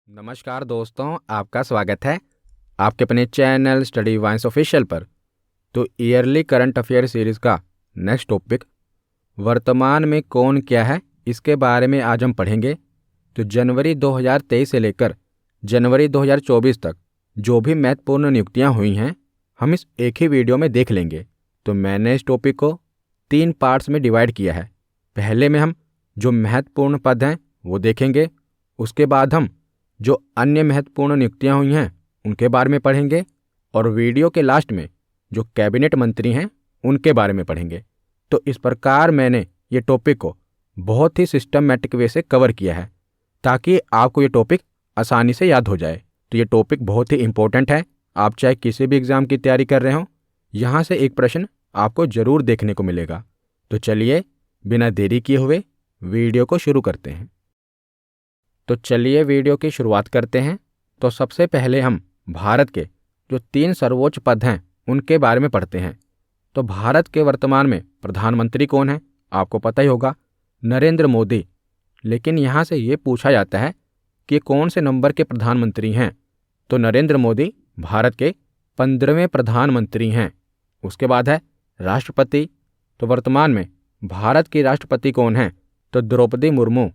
नमस्कार दोस्तों, आपका स्वागत है आपके अपने चैनल स्टडी वाइन्स ऑफिशियल पर। तो ईयरली करंट अफेयर सीरीज़ का नेक्स्ट टॉपिक वर्तमान में कौन क्या है, इसके बारे में आज हम पढ़ेंगे। तो जनवरी 2023 से लेकर जनवरी 2024 तक जो भी महत्वपूर्ण नियुक्तियां हुई हैं, हम इस एक ही वीडियो में देख लेंगे। तो मैंने इस टॉपिक को 3 पार्ट्स में डिवाइड किया है। पहले में हम जो महत्वपूर्ण पद हैं वो देखेंगे, उसके बाद हम जो अन्य महत्वपूर्ण नियुक्तियां हुई हैं उनके बारे में पढ़ेंगे, और वीडियो के लास्ट में जो कैबिनेट मंत्री हैं उनके बारे में पढ़ेंगे। तो इस प्रकार मैंने ये टॉपिक को बहुत ही सिस्टमैटिक वे से कवर किया है ताकि आपको ये टॉपिक आसानी से याद हो जाए। तो ये टॉपिक बहुत ही इम्पोर्टेंट है। आप चाहे किसी भी एग्ज़ाम की तैयारी कर रहे हो, यहाँ से एक प्रश्न आपको ज़रूर देखने को मिलेगा। तो चलिए बिना देरी किए हुए वीडियो को शुरू करते हैं। तो चलिए वीडियो की शुरुआत करते हैं। तो सबसे पहले हम भारत के जो 3 सर्वोच्च पद हैं उनके बारे में पढ़ते हैं। तो भारत के वर्तमान में प्रधानमंत्री कौन है, आपको पता ही होगा, नरेंद्र मोदी। लेकिन यहाँ से ये पूछा जाता है कि कौन से नंबर के प्रधानमंत्री हैं। तो नरेंद्र मोदी भारत के 15वें प्रधानमंत्री हैं। उसके बाद है राष्ट्रपति। तो वर्तमान में भारत की राष्ट्रपति कौन है, तो द्रौपदी मुर्मू,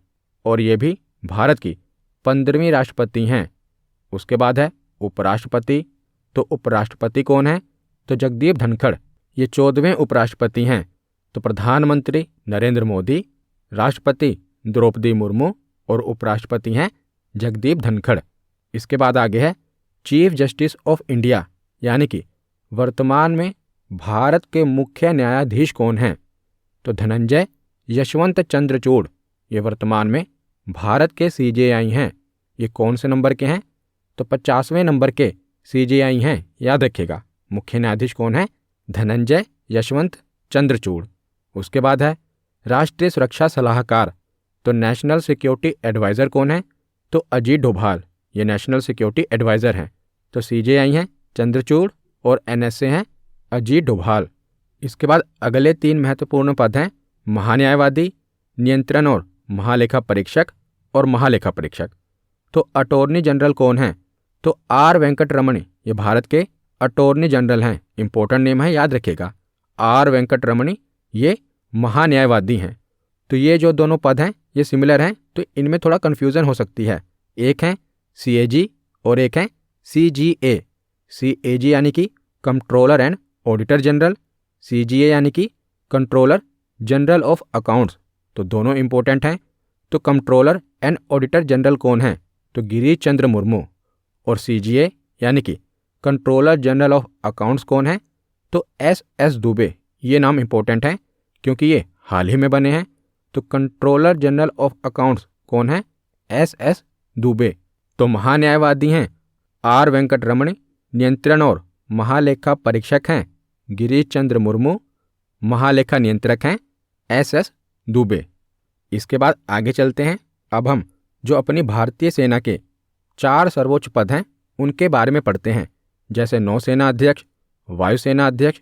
और ये भी भारत की 15वीं राष्ट्रपति हैं। उसके बाद है उपराष्ट्रपति। तो उपराष्ट्रपति कौन है, तो जगदीप धनखड़, ये 14वें उपराष्ट्रपति हैं। तो प्रधानमंत्री नरेंद्र मोदी, राष्ट्रपति द्रौपदी मुर्मू और उपराष्ट्रपति हैं जगदीप धनखड़। इसके बाद आगे है चीफ जस्टिस ऑफ इंडिया, यानी कि वर्तमान में भारत के मुख्य न्यायाधीश कौन हैं, तो धनंजय यशवंत चंद्रचूड़, ये वर्तमान में भारत के सीजेआई हैं। ये कौन से नंबर के हैं, तो 50वें नंबर के सीजेआई हैं। याद रखिएगा, मुख्य न्यायाधीश कौन है, धनंजय यशवंत चंद्रचूड़। उसके बाद है राष्ट्रीय सुरक्षा सलाहकार। तो नेशनल सिक्योरिटी एडवाइज़र कौन है, तो अजीत डोभाल, ये नेशनल सिक्योरिटी एडवाइज़र हैं। तो सीजेआई हैं चंद्रचूड़ और एनएसए हैं अजीत डोभाल। इसके बाद अगले 3 महत्वपूर्ण पद हैं महान्यायवादी, नियंत्रण और महालेखा परीक्षक और महालेखा परीक्षक। तो अटॉर्नी जनरल कौन है, तो आर वेंकट रमणी, ये भारत के अटॉर्नी जनरल हैं। इंपॉर्टेंट नेम है, याद रखिएगा, आर वेंकट रमणी, ये महान्यायवादी हैं। तो ये जो दोनों पद हैं ये सिमिलर हैं, तो इनमें थोड़ा कन्फ्यूज़न हो सकती है। एक है सीएजी और एक है सीजीए। सीएजी यानी कि controller and auditor general, CGA यानी कि कंट्रोलर जनरल ऑफ अकाउंट्स। तो दोनों इंपॉर्टेंट हैं। तो कंट्रोलर एंड ऑडिटर जनरल कौन है, तो गिरीश चंद्र मुर्मू। और सीजीए यानी कि कंट्रोलर जनरल ऑफ अकाउंट्स कौन है, तो एस दुबे। ये नाम इंपॉर्टेंट है क्योंकि ये हाल ही में बने हैं। तो कंट्रोलर जनरल ऑफ अकाउंट्स कौन है, एस दुबे। तो महान्यायवादी हैं आर वेंकट रमणी, नियंत्रण और महालेखा परीक्षक हैं गिरीश चंद्र मुर्मू, महालेखा नियंत्रक हैं एस दुबे। इसके बाद आगे चलते हैं। अब हम जो अपनी भारतीय सेना के 4 सर्वोच्च पद हैं उनके बारे में पढ़ते हैं, जैसे नौसेना अध्यक्ष, वायुसेना अध्यक्ष,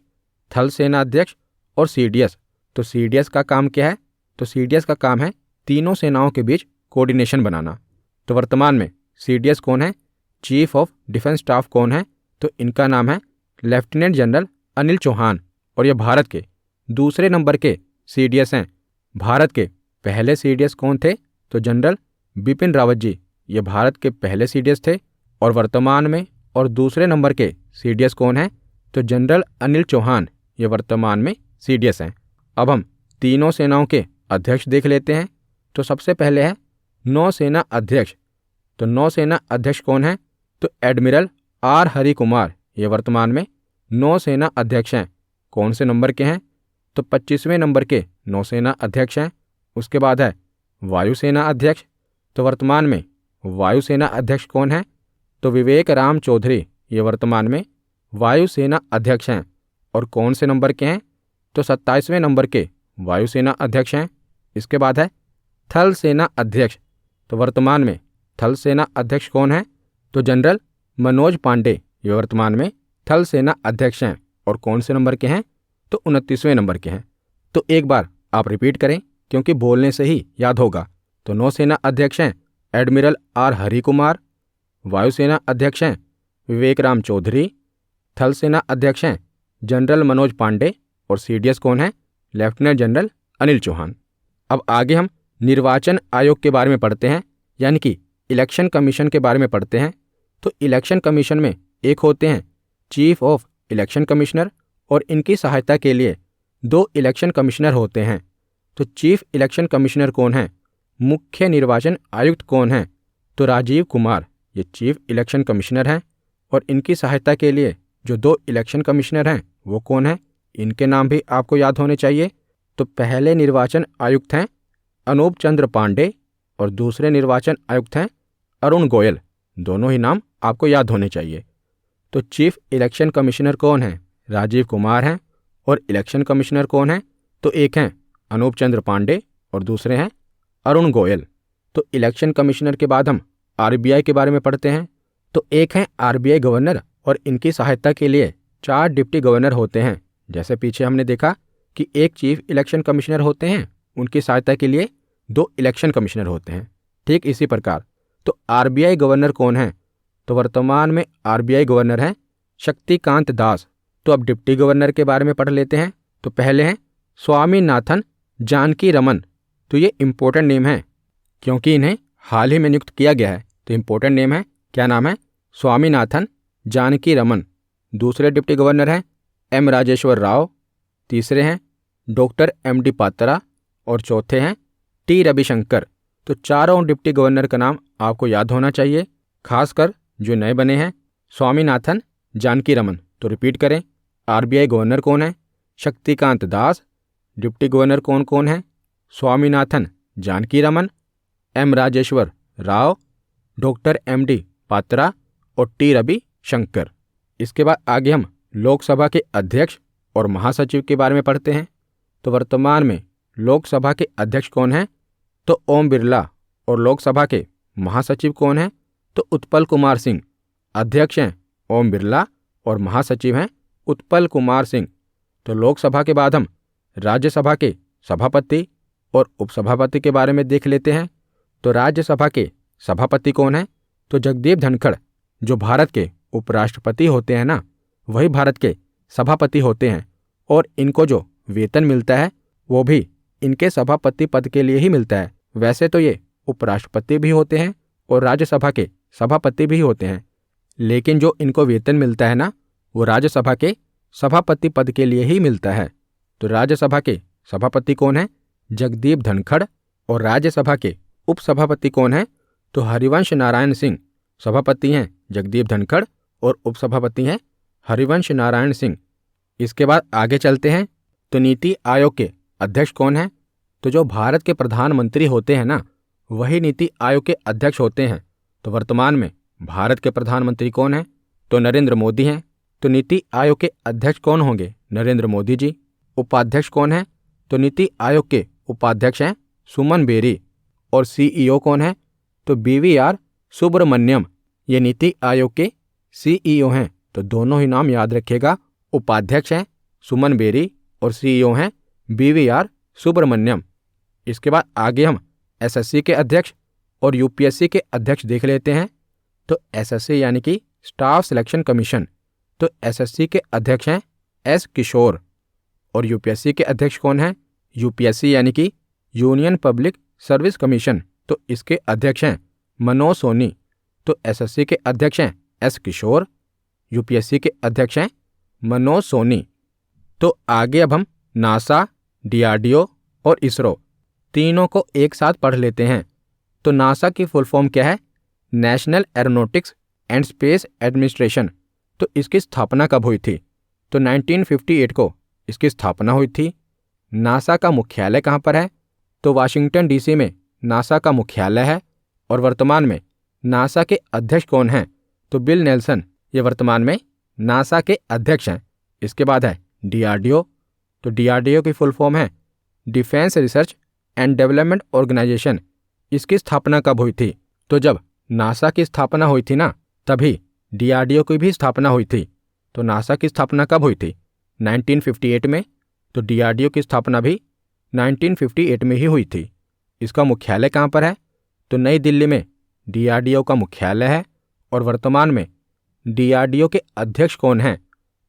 थल सेना अध्यक्ष और सीडीएस। तो सीडीएस का काम क्या है, तो सीडीएस का काम है तीनों सेनाओं के बीच कोऑर्डिनेशन बनाना। तो वर्तमान में सीडीएस कौन है, चीफ ऑफ डिफेंस स्टाफ कौन है, तो इनका नाम है लेफ्टिनेंट जनरल अनिल चौहान, और ये भारत के दूसरे नंबर के सीडीएस हैं। भारत के पहले सीडीएस कौन थे, तो जनरल बिपिन रावत जी, ये भारत के पहले सीडीएस थे। और वर्तमान में और दूसरे नंबर के सीडीएस कौन है, तो जनरल अनिल चौहान, ये वर्तमान में सीडीएस हैं। अब हम तीनों सेनाओं के अध्यक्ष देख लेते हैं। तो सबसे पहले है नौसेना अध्यक्ष। तो नौसेना अध्यक्ष कौन है, तो एडमिरल आर हरि कुमार, ये वर्तमान में नौसेना अध्यक्ष हैं। कौन से नंबर के हैं, तो 25वें नंबर के नौसेना अध्यक्ष हैं। उसके बाद है वायुसेना अध्यक्ष। तो वर्तमान में वायुसेना अध्यक्ष कौन है, तो विवेक राम चौधरी, ये वर्तमान में वायुसेना अध्यक्ष हैं। और कौन से नंबर के हैं, तो 27वें नंबर के वायुसेना अध्यक्ष हैं। इसके बाद है थल सेना अध्यक्ष। तो वर्तमान में थल सेना अध्यक्ष कौन है, तो जनरल मनोज पांडे, ये वर्तमान में थल सेना अध्यक्ष हैं। और कौन से नंबर के हैं, तो 29वें नंबर के हैं। तो एक बार आप रिपीट करें क्योंकि बोलने से ही याद होगा। तो नौसेना अध्यक्ष हैं एडमिरल आर हरि कुमार, वायुसेना अध्यक्ष हैं विवेक राम चौधरी, थल सेना अध्यक्ष हैं जनरल मनोज पांडे और सीडीएस कौन है? Lieutenant general Anil Chauhan. अब आगे हम निर्वाचन आयोग के बारे में पढ़ते हैं, यानी कि इलेक्शन कमीशन के बारे में पढ़ते हैं। तो इलेक्शन कमीशन में एक होते हैं चीफ ऑफ इलेक्शन कमिश्नर और इनकी सहायता के लिए 2 इलेक्शन कमिश्नर होते हैं। तो चीफ इलेक्शन कमिश्नर कौन है? मुख्य निर्वाचन आयुक्त कौन है? तो राजीव कुमार, ये चीफ इलेक्शन कमिश्नर हैं। और इनकी सहायता के लिए जो 2 इलेक्शन कमिश्नर हैं वो कौन है? इनके नाम भी आपको याद होने चाहिए। तो पहले निर्वाचन आयुक्त हैं अनूप चंद्र पांडे और दूसरे निर्वाचन आयुक्त हैं अरुण गोयल। दोनों ही नाम आपको याद होने चाहिए। तो चीफ इलेक्शन कमिश्नर कौन है? राजीव कुमार हैं। और इलेक्शन कमिश्नर कौन है? तो एक हैं अनूप चंद्र पांडे और दूसरे हैं अरुण गोयल। तो इलेक्शन कमिश्नर के बाद हम आरबीआई के बारे में पढ़ते हैं। तो एक हैं आरबीआई गवर्नर और इनकी सहायता के लिए 4 डिप्टी गवर्नर होते हैं। जैसे पीछे हमने देखा कि एक चीफ इलेक्शन कमिश्नर होते हैं, उनकी सहायता के लिए 2 इलेक्शन कमिश्नर होते हैं। ठीक इसी प्रकार तो आरबीआई गवर्नर कौन है? तो वर्तमान में आरबीआई गवर्नर हैं शक्तिकांत दास। तो अब डिप्टी गवर्नर के बारे में पढ़ लेते हैं। तो पहले हैं स्वामीनाथन जानकी रमन। तो ये इंपॉर्टेंट नेम है क्योंकि इन्हें हाल ही में नियुक्त किया गया है। तो इंपॉर्टेंट नेम है। क्या नाम है? स्वामीनाथन जानकी रमन। दूसरे डिप्टी गवर्नर हैं एम राजेश्वर राव। तीसरे हैं डॉक्टर एमडी पात्रा और चौथे हैं टी रविशंकर। तो चारों डिप्टी गवर्नर का नाम आपको याद होना चाहिए, खासकर जो नए बने हैं स्वामीनाथन जानकी रमन। तो रिपीट करें, आरबीआई गवर्नर कौन है? शक्तिकांत दास। डिप्टी गवर्नर कौन कौन है? Swaminathan Janaki Raman, M Rajeshwar Rao, doctor MD Patra और टी रविशंकर। इसके बाद आगे हम लोकसभा के अध्यक्ष और महासचिव के बारे में पढ़ते हैं। तो वर्तमान में लोकसभा के अध्यक्ष कौन हैं? तो ओम बिरला। और लोकसभा के महासचिव कौन हैं? तो उत्पल कुमार सिंह। अध्यक्ष हैं ओम बिरला और महासचिव हैं उत्पल कुमार सिंह। तो लोकसभा के बाद हम राज्यसभा के सभापति और उपसभापति के बारे में देख लेते हैं। तो राज्यसभा के सभापति कौन है? तो जगदीप धनखड़। जो भारत के उपराष्ट्रपति होते हैं ना, वही भारत के सभापति होते हैं। और इनको जो वेतन मिलता है वो भी इनके सभापति पद के लिए ही मिलता है। वैसे तो ये उपराष्ट्रपति भी होते हैं और राज्यसभा के सभापति भी होते हैं, लेकिन जो इनको वेतन मिलता है ना, वो राज्यसभा के सभापति पद के लिए ही मिलता है। तो राज्यसभा के सभापति कौन है? जगदीप धनखड़। और राज्यसभा के उपसभापति कौन है? तो हरिवंश नारायण सिंह। सभापति हैं जगदीप धनखड़ और उपसभापति हैं हरिवंश नारायण सिंह। इसके बाद आगे चलते हैं। तो नीति आयोग के अध्यक्ष कौन है? तो जो भारत के प्रधानमंत्री होते हैं ना, वही नीति आयोग के अध्यक्ष होते हैं। तो वर्तमान में भारत के प्रधानमंत्री कौन है? तो नरेंद्र मोदी हैं। तो नीति आयोग के अध्यक्ष कौन होंगे? नरेंद्र मोदी जी। उपाध्यक्ष कौन है? तो नीति आयोग के उपाध्यक्ष हैं सुमन बेरी। और सीईओ कौन है? तो बीवीआर सुब्रमण्यम। ये नीति आयोग के सीईओ हैं। तो दोनों ही नाम याद रखिएगा, उपाध्यक्ष हैं सुमन बेरी और सीईओ हैं बीवीआर सुब्रमण्यम। इसके बाद आगे हम एसएससी के अध्यक्ष और यूपीएससी के अध्यक्ष देख लेते हैं। तो एसएससी यानी कि स्टाफ सिलेक्शन कमीशन। तो एसएससी के अध्यक्ष हैं एस किशोर। और यूपीएससी के अध्यक्ष कौन हैं? यूपीएससी यानी कि यूनियन पब्लिक सर्विस कमीशन। तो इसके अध्यक्ष हैं मनोज सोनी। तो एसएससी के अध्यक्ष हैं एस किशोर, यूपीएससी के अध्यक्ष हैं मनोज सोनी। तो आगे अब हम नासा, डीआरडीओ और इसरो तीनों को एक साथ पढ़ लेते हैं। तो नासा की फुल फॉर्म क्या है? National aeronautics and space administration. तो इसकी स्थापना कब हुई थी? तो 1958 को इसकी स्थापना हुई थी। नासा का मुख्यालय कहाँ पर है? तो वाशिंगटन डीसी में नासा का मुख्यालय है। और वर्तमान में नासा के अध्यक्ष कौन हैं? तो बिल नेल्सन। ये वर्तमान में नासा के अध्यक्ष हैं। इसके बाद है डीआरडीओ। तो डीआरडीओ की फुल फॉर्म है defence research and development organisation. इसकी स्थापना कब हुई थी? तो जब नासा की स्थापना हुई थी ना, तभी डीआरडीओ की भी स्थापना हुई थी। तो नासा की स्थापना कब हुई थी? 1958 में। तो डीआरडीओ की स्थापना भी 1958 में ही हुई थी। इसका मुख्यालय कहाँ पर है? तो नई दिल्ली में डीआरडीओ का मुख्यालय है। और वर्तमान में डीआरडीओ के अध्यक्ष कौन हैं?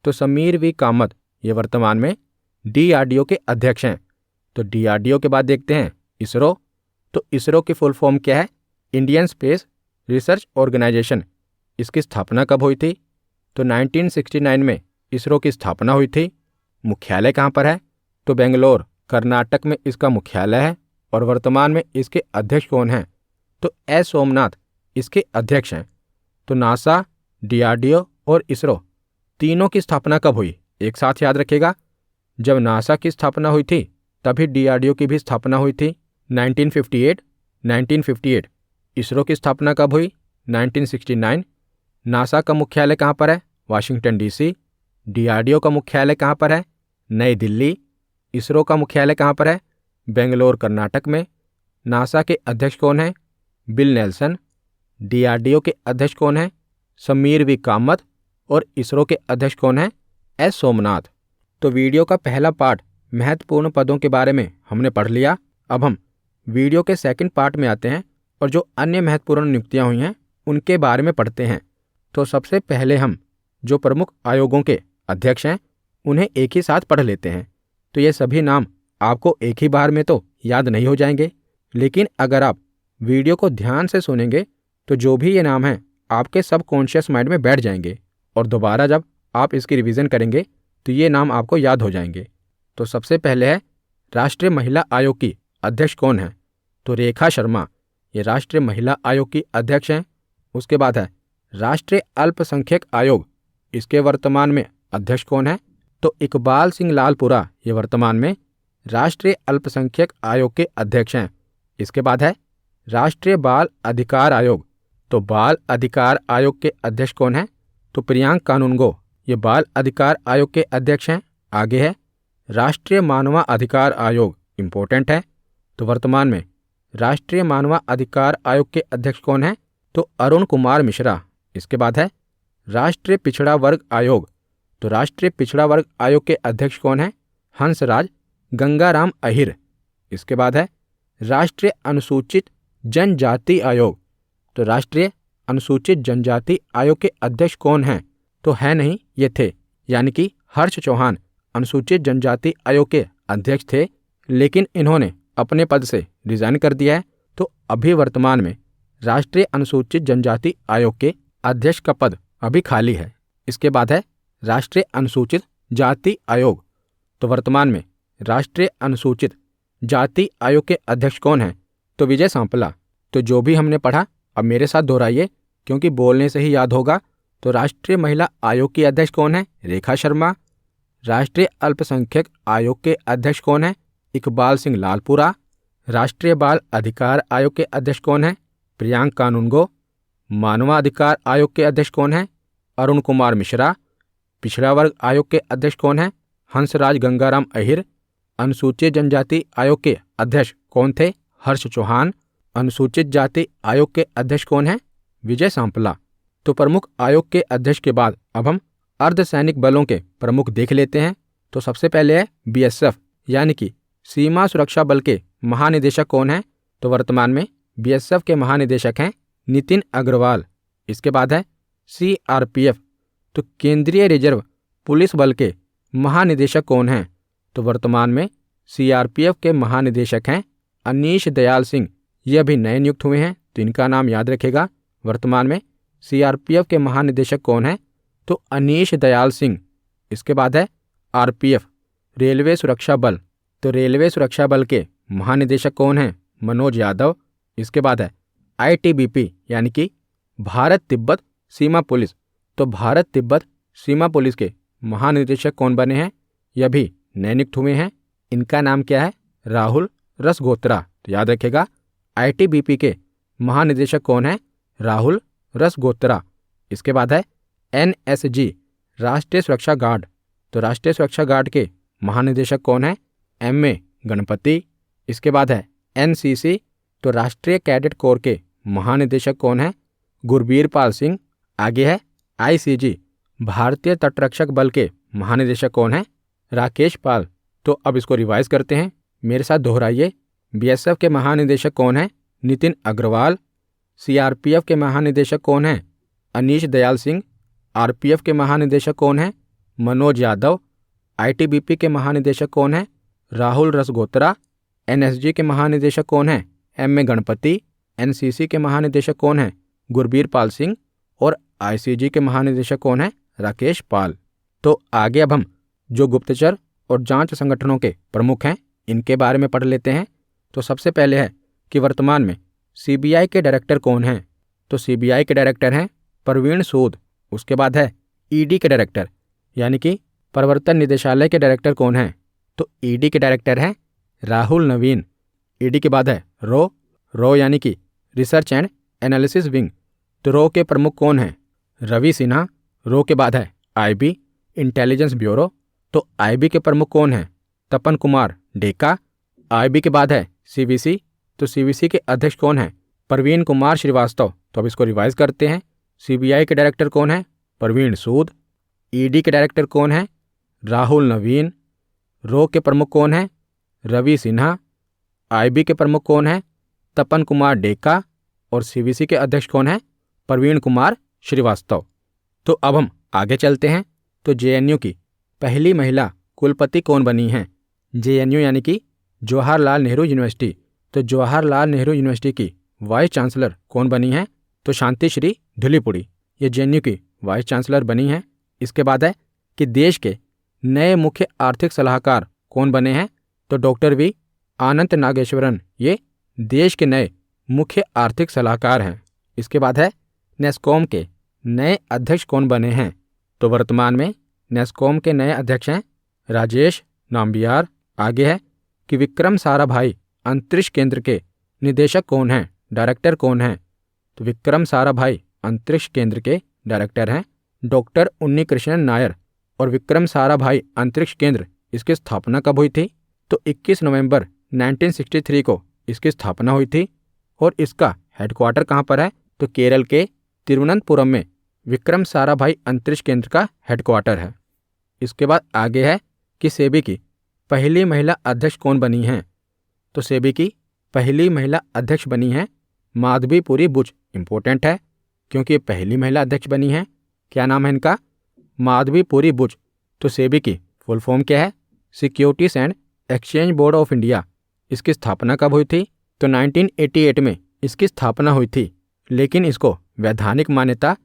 तो समीर वी कामत ये वर्तमान में डीआरडीओ के अध्यक्ष हैं। तो डीआरडीओ के बाद देखते हैं इसरो। तो इसरो की फुल फॉर्म क्या है? Indian space research organisation. इसकी स्थापना कब हुई थी? तो 1969 में इसरो की स्थापना हुई थी। मुख्यालय कहाँ पर है? तो बेंगलोर कर्नाटक में इसका मुख्यालय है। और वर्तमान में इसके अध्यक्ष कौन हैं? तो एस सोमनाथ इसके अध्यक्ष हैं। तो नासा, डीआरडीओ और इसरो तीनों की स्थापना कब हुई? एक साथ याद रखिएगा। जब नासा की स्थापना हुई थी तभी डीआरडीओ की भी स्थापना हुई थी 1958। इसरो की स्थापना कब हुई? 1969। नासा का मुख्यालय कहाँ पर है? Washington DC. डीआरडीओ का मुख्यालय कहाँ पर है? नई दिल्ली। इसरो का मुख्यालय कहाँ पर है? बेंगलोर कर्नाटक में। नासा के अध्यक्ष कौन हैं? Bill Nelson. डीआरडीओ के अध्यक्ष कौन हैं? समीर वी कामत। और इसरो के अध्यक्ष कौन हैं? एस सोमनाथ। तो वीडियो का पहला पार्ट महत्वपूर्ण पदों के बारे में हमने पढ़ लिया। अब हम वीडियो के सेकंड पार्ट में आते हैं और जो अन्य महत्वपूर्ण नियुक्तियां हुई हैं उनके बारे में पढ़ते हैं। तो सबसे पहले हम जो प्रमुख आयोगों के अध्यक्ष हैं उन्हें एक ही साथ पढ़ लेते हैं। तो ये सभी नाम आपको एक ही बार में तो याद नहीं हो जाएंगे, लेकिन अगर आप वीडियो को ध्यान से सुनेंगे तो जो भी ये नाम हैं आपके सबकॉन्शियस माइंड में बैठ जाएंगे और दोबारा जब आप इसकी रिवीजन करेंगे तो ये नाम आपको याद हो जाएंगे। तो सबसे पहले है राष्ट्रीय महिला आयोग की अध्यक्ष कौन है? तो रेखा शर्मा ये राष्ट्रीय महिला आयोग की अध्यक्ष हैं। उसके बाद है राष्ट्रीय अल्पसंख्यक आयोग, इसके वर्तमान में अध्यक्ष कौन है? तो इकबाल सिंह लालपुरा ये वर्तमान में राष्ट्रीय अल्पसंख्यक आयोग के अध्यक्ष हैं। इसके बाद है राष्ट्रीय बाल अधिकार आयोग। तो बाल अधिकार आयोग के अध्यक्ष कौन है? तो प्रियांक कानूनगो ये बाल अधिकार आयोग के अध्यक्ष हैं। आगे है राष्ट्रीय मानवाधिकार आयोग, इम्पोर्टेंट है। तो वर्तमान में राष्ट्रीय मानवाधिकार आयोग के अध्यक्ष कौन है? तो अरुण कुमार मिश्रा। इसके बाद है राष्ट्रीय पिछड़ा वर्ग आयोग। तो राष्ट्रीय पिछड़ा वर्ग आयोग के अध्यक्ष कौन है? हंसराज गंगाराम अहिर। इसके बाद है राष्ट्रीय अनुसूचित जनजाति आयोग। तो राष्ट्रीय अनुसूचित जनजाति आयोग के अध्यक्ष कौन हैं? तो है नहीं, ये थे, यानी कि हर्ष चौहान अनुसूचित जनजाति आयोग के अध्यक्ष थे, लेकिन इन्होंने अपने पद से रिजाइन कर दिया है। तो अभी वर्तमान में राष्ट्रीय अनुसूचित जनजाति आयोग के अध्यक्ष का पद अभी खाली है। इसके बाद है राष्ट्रीय अनुसूचित जाति आयोग। तो वर्तमान में राष्ट्रीय अनुसूचित जाति आयोग के अध्यक्ष कौन हैं? तो विजय सांपला। तो जो भी हमने पढ़ा अब मेरे साथ दोहराइए, क्योंकि बोलने से ही याद होगा। तो राष्ट्रीय महिला आयोग की अध्यक्ष कौन है? रेखा शर्मा। राष्ट्रीय अल्पसंख्यक आयोग के अध्यक्ष कौन है? इकबाल सिंह लालपुरा। राष्ट्रीय बाल अधिकार आयोग के अध्यक्ष कौन है? प्रियांक कानूनगो। मानवाधिकार आयोग के अध्यक्ष कौन है? अरुण कुमार मिश्रा। पिछड़ा वर्ग आयोग के अध्यक्ष कौन है? हंसराज गंगाराम अहिर। अनुसूचित जनजाति आयोग के अध्यक्ष कौन थे? हर्ष चौहान। अनुसूचित जाति आयोग के अध्यक्ष कौन है? विजय सांपला। तो प्रमुख आयोग के अध्यक्ष के बाद अब हम अर्धसैनिक बलों के प्रमुख देख लेते हैं। तो सबसे पहले है बीएसएफ, यानी कि सीमा सुरक्षा बल के महानिदेशक कौन है? तो वर्तमान में बीएसएफ के महानिदेशक हैं नितिन अग्रवाल। इसके बाद है सीआरपीएफ। तो केंद्रीय रिजर्व पुलिस बल के महानिदेशक कौन हैं? तो वर्तमान में सीआरपीएफ के महानिदेशक हैं अनीश दयाल सिंह। ये अभी नए नियुक्त हुए हैं, तो इनका नाम याद रखेगा। वर्तमान में सीआरपीएफ के महानिदेशक कौन है? तो अनीश दयाल सिंह। इसके बाद है आरपीएफ रेलवे सुरक्षा बल। तो रेलवे सुरक्षा बल के महानिदेशक कौन हैं? मनोज यादव। इसके बाद है आईटीबीपी, यानी कि भारत तिब्बत सीमा पुलिस। तो भारत तिब्बत सीमा पुलिस के महानिदेशक कौन बने हैं? यह भी नए नियुक्त हुए हैं। इनका नाम क्या है? राहुल रसगोत्रा। तो याद रखेगा आईटीबीपी के महानिदेशक कौन है? राहुल रसगोत्रा। इसके बाद है एनएसजी राष्ट्रीय सुरक्षा गार्ड। तो राष्ट्रीय सुरक्षा गार्ड के महानिदेशक कौन है? एमए गणपति। इसके बाद है एनसीसी। तो राष्ट्रीय कैडेट कोर के महानिदेशक कौन है? गुरबीर पाल सिंह। आगे है आईसीजी भारतीय तटरक्षक बल के महानिदेशक कौन है? राकेश पाल। तो अब इसको रिवाइज करते हैं, मेरे साथ दोहराइए। बीएसएफ के महानिदेशक कौन है? नितिन अग्रवाल। सीआरपीएफ के महानिदेशक कौन है? अनीश दयाल सिंह। आरपीएफ के महानिदेशक कौन हैं? मनोज यादव। आईटीबीपी के महानिदेशक कौन हैं? राहुल रसगोत्रा। एनएसजी के महानिदेशक कौन हैं? M A Ganpati. एनसीसी के महानिदेशक कौन हैं? गुरबीर पाल सिंह। और आईसीजी के महानिदेशक कौन हैं? राकेश पाल। तो आगे अब हम जो गुप्तचर और जांच संगठनों के प्रमुख हैं इनके बारे में पढ़ लेते हैं। तो सबसे पहले है कि वर्तमान में सीबीआई के डायरेक्टर कौन हैं? तो सीबीआई के डायरेक्टर हैं परवीन सूद। उसके बाद है ईडी के डायरेक्टर यानी कि प्रवर्तन निदेशालय के डायरेक्टर कौन हैं? तो ईडी के डायरेक्टर हैं राहुल नवीन। ईडी के बाद है रो यानी कि रिसर्च एंड एनालिसिस विंग। तो रो के प्रमुख कौन हैं? रवि सिन्हा। रो के बाद है आईबी इंटेलिजेंस ब्यूरो। तो आईबी के प्रमुख कौन हैं? तपन कुमार डेका। आईबी के बाद है सीवीसी। तो सीवीसी के अध्यक्ष कौन हैं? प्रवीण कुमार श्रीवास्तव। तो अब इसको रिवाइज करते हैं। सीबीआई के डायरेक्टर कौन है? परवीन सूद। ईडी के डायरेक्टर कौन है? राहुल नवीन। रो के प्रमुख कौन है? रवि सिन्हा। आईबी के प्रमुख कौन है? तपन कुमार डेका। और सीवीसी के अध्यक्ष कौन है? प्रवीण कुमार श्रीवास्तव। तो अब हम आगे चलते हैं। तो जेएनयू की पहली महिला कुलपति कौन बनी हैं? जेएनयू यानी कि जवाहरलाल नेहरू यूनिवर्सिटी। तो जवाहरलाल नेहरू यूनिवर्सिटी की वाइस चांसलर कौन बनी हैं? तो शांतिश्री धुलीपुड़ी। ये जेएनयू की वाइस चांसलर बनी हैं। इसके बाद है कि देश के नए मुख्य आर्थिक सलाहकार कौन बने हैं? तो डॉक्टर वी आनंत नागेश्वरन ये देश के नए मुख्य आर्थिक सलाहकार हैं। इसके बाद है नेस्कॉम के नए अध्यक्ष कौन बने हैं? तो वर्तमान में नेस्कॉम के नए अध्यक्ष हैं राजेश नाम्बियार। आगे है कि विक्रम साराभाई अंतरिक्ष केंद्र के निदेशक कौन हैं? डायरेक्टर कौन हैं? तो विक्रम साराभाई अंतरिक्ष केंद्र के डायरेक्टर हैं डॉक्टर उन्नी कृष्णन नायर। और विक्रम साराभाई अंतरिक्ष केंद्र इसकी स्थापना कब हुई थी? तो 21 नवंबर 1963 को इसकी स्थापना हुई थी। और इसका हेडक्वार्टर कहाँ पर है? तो केरल के तिरुवनंतपुरम में विक्रम साराभाई अंतरिक्ष केंद्र का हेडक्वार्टर है। इसके बाद आगे है कि सेबी की पहली महिला अध्यक्ष कौन बनी हैं? तो सेबी की पहली महिला अध्यक्ष बनी हैं माधवीपुरी बुच। इंपॉर्टेंट है क्योंकि ये पहली महिला अध्यक्ष बनी हैं। क्या नाम है इनका? माधवीपुरी बुच। तो सेबी की फुल फॉर्म क्या है? Securities and exchange board of India. इसकी स्थापना कब हुई थी? तो 1988 में इसकी स्थापना हुई थी, लेकिन इसको वैधानिक मान्यता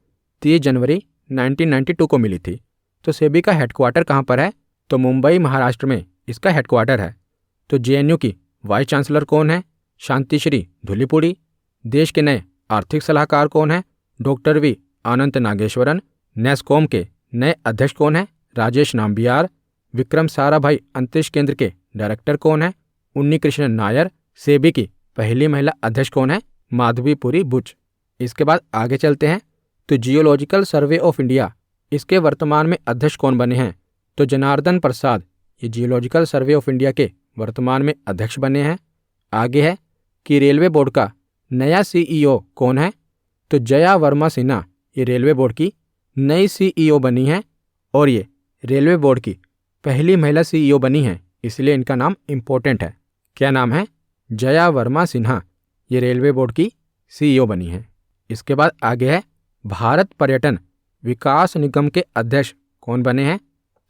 30 जनवरी 1992 को मिली थी। तो सेबी का हेडक्वार्टर कहाँ पर है? तो मुंबई महाराष्ट्र में इसका हेडक्वार्टर है। तो जेएनयू की वाइस चांसलर कौन है? शांतिश्री धुलीपुड़ी। देश के नए आर्थिक सलाहकार कौन है? Doctor V Anantha Nageswaran. NASSCOM के नए अध्यक्ष कौन है? राजेश नाम्बियार। विक्रम साराभाई अंतरिक्ष केंद्र के डायरेक्टर कौन है? उन्नी कृष्णन नायर। सेबी की पहली महिला अध्यक्ष कौन है? माधवीपुरी बुच। इसके बाद आगे चलते हैं। तो जियोलॉजिकल सर्वे ऑफ इंडिया इसके वर्तमान में अध्यक्ष कौन बने हैं? तो जनार्दन प्रसाद ये जियोलॉजिकल सर्वे ऑफ इंडिया के वर्तमान में अध्यक्ष बने हैं। आगे है कि रेलवे बोर्ड का नया सीईओ कौन है? तो जया वर्मा सिन्हा ये रेलवे बोर्ड की नई सीईओ बनी हैं और ये रेलवे बोर्ड की पहली महिला सीईओ बनी हैं, इसलिए इनका नाम इम्पोर्टेंट है। क्या नाम है? जया वर्मा सिन्हा ये रेलवे बोर्ड की सीईओ बनी हैं। इसके बाद आगे है भारत पर्यटन विकास निगम के अध्यक्ष कौन बने हैं?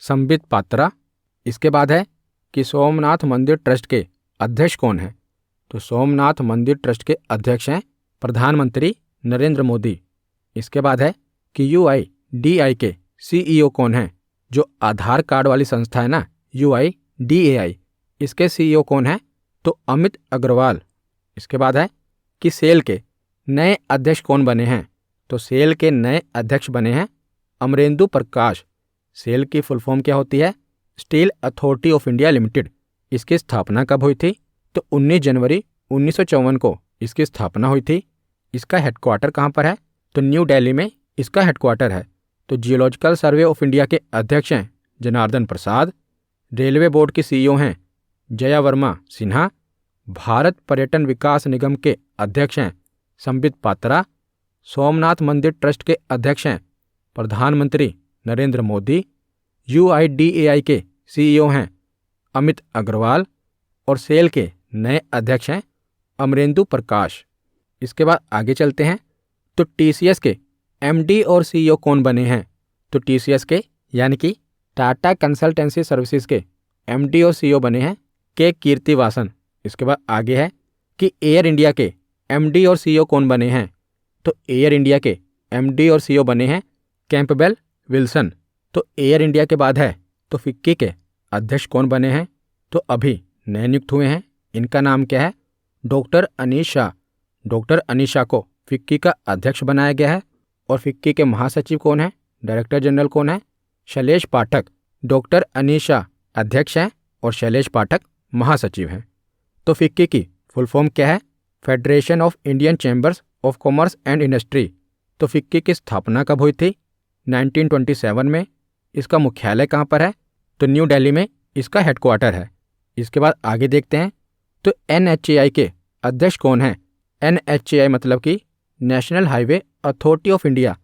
संबित पात्रा। इसके बाद है कि सोमनाथ मंदिर ट्रस्ट के अध्यक्ष कौन है? तो सोमनाथ मंदिर ट्रस्ट के अध्यक्ष हैं प्रधानमंत्री नरेंद्र मोदी। इसके बाद है कि यूआईडीआई के सीईओ कौन हैं? जो आधार कार्ड वाली संस्था है ना, यूआईडीएआई, इसके सीईओ कौन है? तो अमित अग्रवाल। इसके बाद है कि सेल के नए अध्यक्ष कौन बने हैं? तो सेल के नए अध्यक्ष बने हैं अमरेंदु प्रकाश। सेल की फुल फॉर्म क्या होती है? Steel authority of India limited. इसकी स्थापना कब हुई थी? तो 19 जनवरी 1954 को इसकी स्थापना हुई थी। इसका हेडक्वार्टर कहाँ पर है? तो न्यू दिल्ली में इसका हेडक्वार्टर है। तो जियोलॉजिकल सर्वे ऑफ इंडिया के अध्यक्ष हैं जनार्दन प्रसाद। रेलवे बोर्ड के सीईओ हैं जया वर्मा सिन्हा। भारत पर्यटन विकास निगम के अध्यक्ष हैं संबित पात्रा। सोमनाथ मंदिर ट्रस्ट के अध्यक्ष हैं प्रधानमंत्री नरेंद्र मोदी। यूआईडीएआई के सीईओ हैं अमित अग्रवाल और सेल के नए अध्यक्ष हैं अमरेंदु प्रकाश। इसके बाद आगे चलते हैं। तो टीसीएस के एमडी और सीईओ कौन बने हैं? तो टीसीएस के यानी कि टाटा कंसल्टेंसी सर्विसेज के एमडी और सीईओ बने हैं के कीर्तिवासन। इसके बाद आगे है कि एयर इंडिया के एमडी और सीईओ कौन बने हैं? तो एयर इंडिया के एमडी और सीईओ बने हैं कैंपबेल विल्सन। तो एयर इंडिया के बाद है तो फिक्की के अध्यक्ष कौन बने हैं? तो अभी नए नियुक्त हुए हैं, इनका नाम क्या है? डॉक्टर अनीश शाह। डॉक्टर अनीश शाह को फिक्की का अध्यक्ष बनाया गया है। और फिक्की के महासचिव कौन है? डायरेक्टर जनरल कौन है? शैलेश पाठक। डॉक्टर अनीश शाह अध्यक्ष हैं और शैलेश पाठक महासचिव हैं। तो फिक्की की फुल फॉर्म क्या है? Federation of Indian chambers of commerce and industry. तो फिक्की की स्थापना कब हुई थी? 1927 में। इसका मुख्यालय कहाँ पर है? तो न्यू दिल्ली में इसका हेडक्वार्टर है। इसके बाद आगे देखते हैं तो एनएचएआई के अध्यक्ष कौन हैं? एनएचएआई मतलब कि national highway authority of India.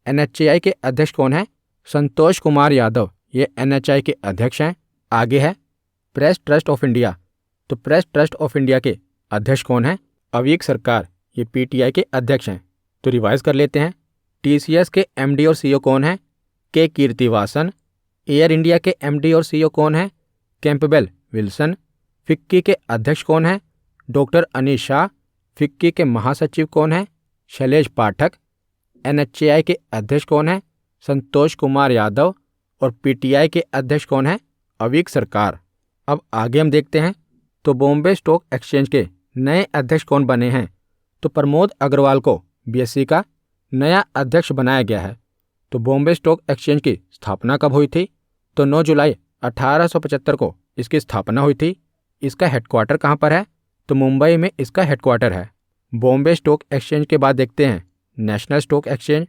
NHAI के अध्यक्ष कौन हैं? संतोष कुमार यादव, ये एनएचएआई के अध्यक्ष हैं। आगे है प्रेस ट्रस्ट ऑफ इंडिया। तो प्रेस ट्रस्ट ऑफ इंडिया के अध्यक्ष कौन हैं? अवीक सरकार, ये पीटीआई के अध्यक्ष हैं। तो रिवाइज कर लेते हैं। टीसीएस के एमडी और सीईओ कौन हैं? के कीर्तिवासन। एयर इंडिया के एमडी और सीईओ कौन हैं? Campbell Wilson. फिक्की के अध्यक्ष कौन हैं? डॉक्टर अनीश शाह। फिक्की के महासचिव कौन हैं? शैलेश पाठक। एनएचएआई के अध्यक्ष कौन हैं? संतोष कुमार यादव। और पीटीआई के अध्यक्ष कौन हैं? अवीक सरकार। अब आगे हम देखते हैं तो बॉम्बे स्टॉक एक्सचेंज के नए अध्यक्ष कौन बने हैं? तो प्रमोद अग्रवाल को बीएसई का नया अध्यक्ष बनाया गया है। तो बॉम्बे स्टॉक एक्सचेंज की स्थापना कब हुई थी? तो 9 जुलाई 1875 को इसकी स्थापना हुई थी। इसका हेडक्वार्टर कहाँ पर है? तो मुंबई में इसका हेडक्वार्टर है। बॉम्बे स्टॉक एक्सचेंज के बाद देखते हैं नेशनल स्टॉक एक्सचेंज।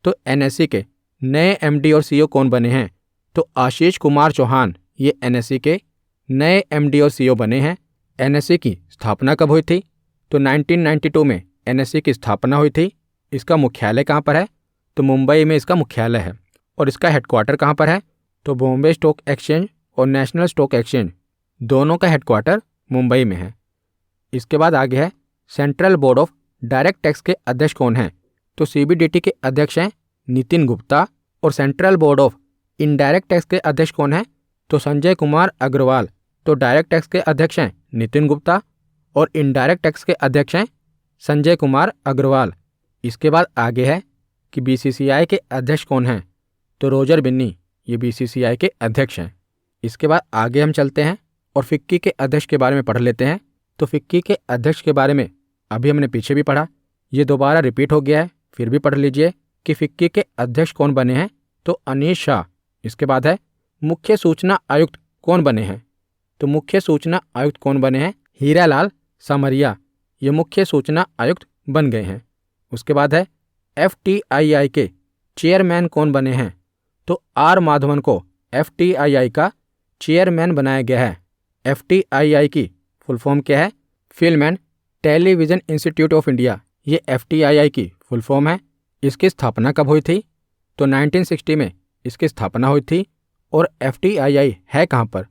तो एनएसई के नए एमडी और सीईओ कौन बने हैं? तो आशीष कुमार चौहान, ये एनएसई के नए एमडी और सीईओ बने हैं। एनएसई की स्थापना कब हुई थी? तो 1992 में एनएसई की स्थापना हुई थी। इसका मुख्यालय कहाँ पर है? तो मुंबई में इसका मुख्यालय है। और इसका हेडक्वार्टर कहाँ पर है? तो बॉम्बे स्टॉक एक्सचेंज और नेशनल स्टॉक एक्सचेंज दोनों का हेडक्वार्टर मुंबई में है। इसके बाद आगे है central board of direct tax के अध्यक्ष कौन हैं? तो सीबीडीटी के अध्यक्ष हैं नितिन गुप्ता। और central board of indirect tax के अध्यक्ष कौन हैं? तो संजय कुमार अग्रवाल। तो डायरेक्ट टैक्स के अध्यक्ष हैं नितिन गुप्ता और इनडायरेक्ट टैक्स के अध्यक्ष हैं संजय कुमार अग्रवाल। इसके बाद आगे है कि बीसीसीआई के अध्यक्ष कौन हैं? तो रोजर बिन्नी, ये बीसीसीआई के अध्यक्ष हैं। इसके बाद आगे हम चलते हैं और फिक्की के अध्यक्ष के बारे में पढ़ लेते हैं। तो फिक्की के अध्यक्ष के बारे में अभी हमने पीछे भी पढ़ा, ये दोबारा रिपीट हो गया है, फिर भी पढ़ लीजिए कि फिक्की के अध्यक्ष कौन बने हैं? तो अनीश शाह। इसके बाद है मुख्य सूचना आयुक्त कौन बने हैं? तो मुख्य सूचना आयुक्त कौन बने हैं? हीरालाल समरिया, ये मुख्य सूचना आयुक्त बन गए हैं। उसके बाद है एफटीआईआई के चेयरमैन कौन बने हैं? तो आर माधवन को एफटीआईआई का चेयरमैन बनाया गया है। एफटीआईआई की फुल फॉर्म क्या है? Film and television institute of India, ये एफटीआईआई की फुल फॉर्म है। इसकी स्थापना कब हुई थी? तो 1960 में इसकी स्थापना हुई थी। और एफटीआईआई है कहाँ पर?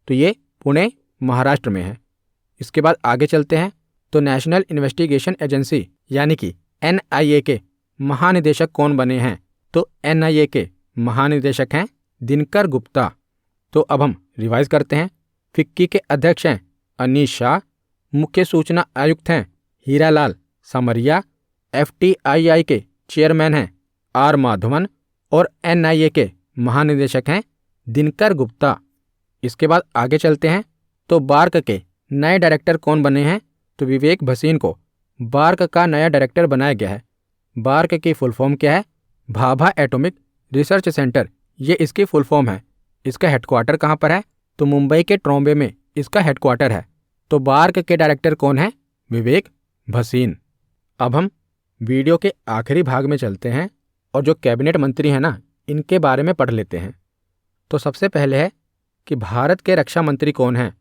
तो ये पुणे महाराष्ट्र में है। इसके बाद आगे चलते हैं तो नेशनल इन्वेस्टिगेशन एजेंसी यानी कि एनआईए के महानिदेशक कौन बने हैं? तो एनआईए के महानिदेशक हैं दिनकर गुप्ता। तो अब हम रिवाइज करते हैं। फिक्की के अध्यक्ष हैं अनीश शाह। मुख्य सूचना आयुक्त हैं हीरालाल समरिया। एफटीआईआई के चेयरमैन हैं आर माधवन। और एनआईए के महानिदेशक हैं दिनकर गुप्ता। इसके बाद आगे चलते हैं तो बार्क के नए डायरेक्टर कौन बने हैं? तो विवेक भसीन को बार्क का नया डायरेक्टर बनाया गया है। बार्क की फुल फॉर्म क्या है? भाभा एटॉमिक रिसर्च सेंटर, ये इसकी फुल फॉर्म है। इसका हेडक्वार्टर कहाँ पर है? तो मुंबई के ट्रॉम्बे में इसका हेडक्वार्टर है। तो बार्क के डायरेक्टर कौन है? विवेक भसीन। अब हम वीडियो के आखिरी भाग में चलते हैं और जो कैबिनेट मंत्री हैं ना, इनके बारे में पढ़ लेते हैं। तो सबसे पहले है कि भारत के रक्षा मंत्री कौन हैं?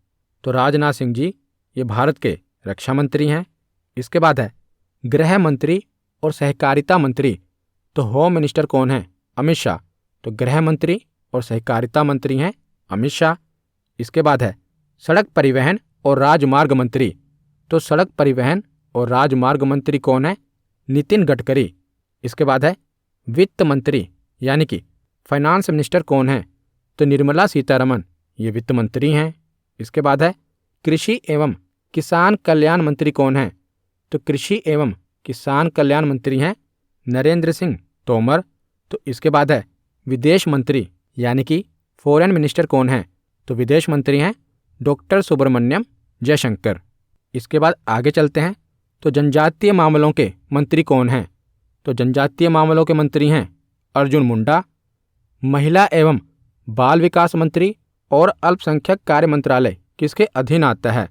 तो राजनाथ सिंह जी, ये भारत के रक्षा मंत्री हैं। इसके बाद है गृह मंत्री और सहकारिता मंत्री। तो होम मिनिस्टर कौन है? अमित शाह। तो गृह मंत्री और सहकारिता मंत्री हैं अमित शाह। इसके बाद है सड़क परिवहन और राजमार्ग मंत्री। तो सड़क परिवहन और राजमार्ग मंत्री कौन है? नितिन गडकरी। इसके बाद है वित्त मंत्री यानी कि फाइनेंस मिनिस्टर कौन है? तो निर्मला सीतारमण, ये वित्त मंत्री हैं। इसके बाद है कृषि एवं किसान कल्याण मंत्री कौन है? तो कृषि एवं किसान कल्याण मंत्री हैं नरेंद्र सिंह तोमर। तो इसके बाद है विदेश मंत्री यानी कि फॉरेन मिनिस्टर कौन है? तो विदेश मंत्री हैं डॉक्टर सुब्रमण्यम जयशंकर। इसके बाद आगे चलते हैं, तो जनजातीय मामलों के मंत्री कौन हैं? तो जनजातीय मामलों के मंत्री हैं अर्जुन मुंडा। महिला एवं बाल विकास मंत्री और अल्पसंख्यक कार्य मंत्रालय किसके अधीन आता है?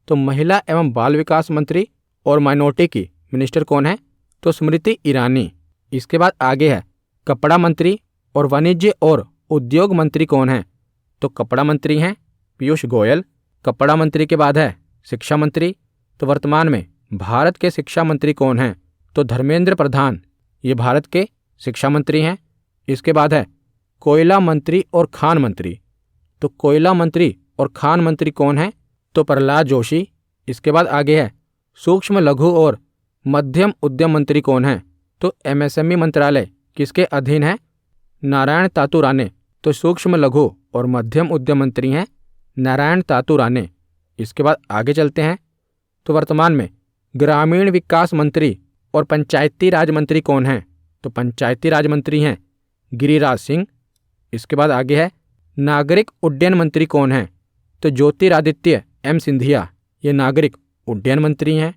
तो महिला एवं बाल विकास मंत्री और माइनॉरिटी की मिनिस्टर कौन है? तो स्मृति ईरानी। इसके बाद आगे है कपड़ा मंत्री और वाणिज्य और उद्योग मंत्री कौन है? तो कपड़ा मंत्री हैं पीयूष गोयल। कपड़ा मंत्री के बाद है शिक्षा मंत्री। तो वर्तमान में भारत के शिक्षा मंत्री कौन हैं? तो धर्मेंद्र प्रधान, ये भारत के शिक्षा मंत्री हैं। इसके बाद है कोयला मंत्री और खान मंत्री। तो कोयला मंत्री और खान मंत्री कौन है? तो प्रहलाद जोशी। इसके बाद आगे है सूक्ष्म लघु और मध्यम उद्यम मंत्री कौन है? तो एमएसएमई मंत्रालय किसके अधीन है? नारायण तातू राणे। तो सूक्ष्म लघु और मध्यम उद्यम मंत्री हैं नारायण तातू राणे। इसके बाद आगे चलते हैं, तो वर्तमान में ग्रामीण विकास मंत्री और पंचायती राज मंत्री कौन हैं? तो पंचायती राज मंत्री हैं गिरिराज सिंह। इसके बाद आगे है नागरिक उड्डयन मंत्री कौन है? तो ज्योतिरादित्य एम सिंधिया, ये नागरिक उड्डयन मंत्री हैं।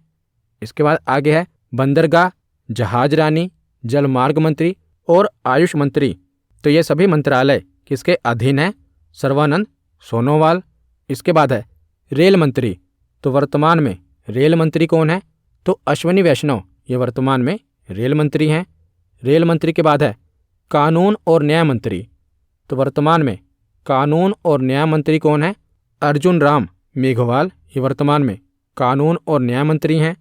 इसके बाद आगे है बंदरगाह, जहाज रानी, जलमार्ग मंत्री और आयुष मंत्री। तो ये सभी मंत्रालय किसके अधीन है? सर्बानंद सोनोवाल। इसके बाद है रेल मंत्री। तो वर्तमान में रेल मंत्री कौन है? तो अश्विनी वैष्णव, ये वर्तमान में रेल मंत्री हैं। रेल मंत्री के बाद है कानून और न्याय मंत्री। तो वर्तमान में कानून और न्याय मंत्री कौन है? अर्जुन राम मेघवाल, ये वर्तमान में कानून और न्याय मंत्री हैं।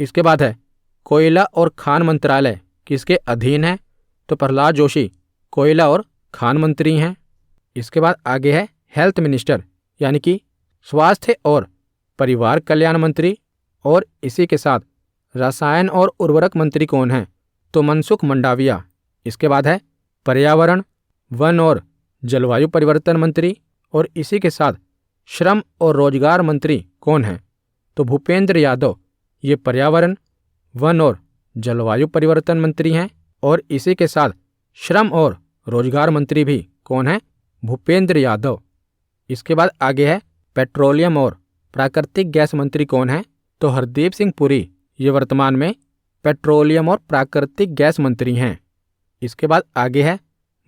इसके बाद है कोयला और खान मंत्रालय किसके अधीन है? तो प्रहलाद जोशी कोयला और खान मंत्री हैं। इसके बाद आगे है हेल्थ मिनिस्टर यानी कि स्वास्थ्य और परिवार कल्याण मंत्री, और इसी के साथ रसायन और उर्वरक मंत्री कौन है? तो मनसुख मंडाविया। इसके बाद है पर्यावरण, वन और जलवायु परिवर्तन मंत्री, और इसी के साथ श्रम और रोजगार मंत्री कौन है? तो भूपेंद्र यादव, ये पर्यावरण, वन और जलवायु परिवर्तन मंत्री हैं, और इसी के साथ श्रम और रोजगार मंत्री भी कौन है? भूपेंद्र यादव। इसके बाद आगे है पेट्रोलियम और प्राकृतिक गैस मंत्री कौन है? तो हरदीप सिंह पुरी, ये वर्तमान में पेट्रोलियम और प्राकृतिक गैस मंत्री हैं। इसके बाद आगे है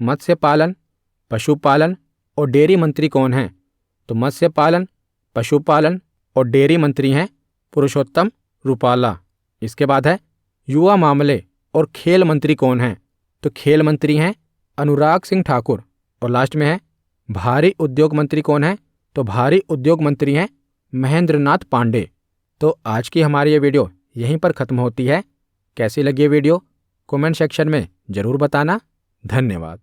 मत्स्य पालन, पशुपालन और डेयरी मंत्री कौन है? तो मत्स्य पालन, पशुपालन और डेयरी मंत्री हैं पुरुषोत्तम रूपाला। इसके बाद है युवा मामले और खेल मंत्री कौन है? तो खेल मंत्री हैं अनुराग सिंह ठाकुर। और लास्ट में है भारी उद्योग मंत्री कौन है? तो भारी उद्योग मंत्री हैं महेंद्र नाथ पांडे। तो आज की हमारी ये वीडियो यहीं पर ख़त्म होती है। कैसी लगी ये वीडियो कमेंट सेक्शन में ज़रूर बताना। धन्यवाद।